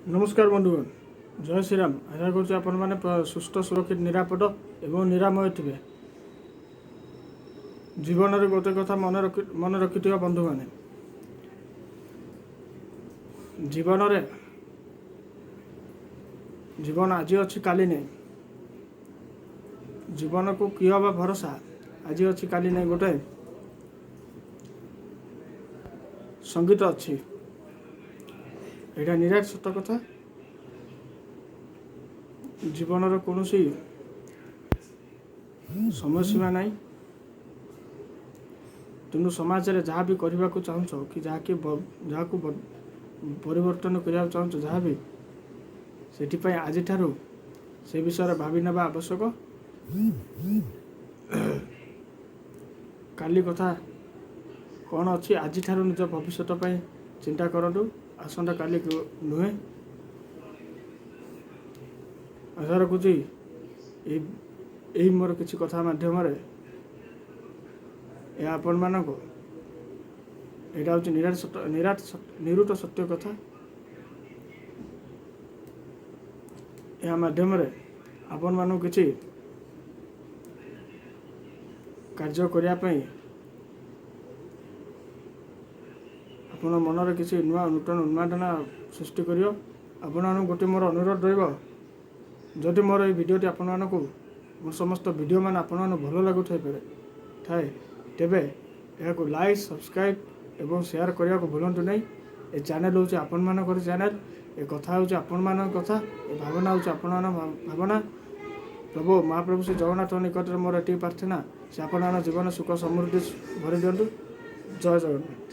नमस्कार बंधुगण जय श्रीराम आशा कर सुस्थ सुरक्षित निरापद एवं निरामय थे जीवन में गोटे कथा मन रखि बंधु मैंने जीवन आज अच्छी काली नहीं जीवन को कि हवा भरोसा आज अच्छी काली नहीं गोटे संगीत अच्छी यहाँ निराट सत कथा जीवन कौन समय सीमा ना तेणु समाज में जहाँ भी करने को चाहूँ कि जहाँ को परिवर्तन करने चाहूँ जहाँ भी से आज से विषय भावी ना आवश्यक काली कथा कौन अच्छी आज निज भविष्य चिंता करूँ आसंता काली नुहे आशा रखुची यही मोर किसी कथा माध्यम आपण मानक यहाँ हूँ निरुट सत्य कथा या माध्यम आपण मानक किसी कार्य करने आपण मनर किसी नुआ नूतन उन्मादना सृष्टि कर आपण गोटे मोर अनुरोध रही मोर ये भिडियोटी आपण मानक मोर समस्त भिडियो मान आपण भल लगु थाए तेबे यहाँ लाइक सब्सक्राइब एवं शेयर करने को भूलु नहीं। ये चैनल हूँ आपण मानकर चैनल ये कथा हूँ आपण मान कथा ये भावना हूँ आपण भावना प्रभु महाप्रभु श्री जगन्नाथ निकट में मोर ये प्रार्थना से आपण जीवन सुख समृद्धि भरी दिंतु। जय जगन्नाथ।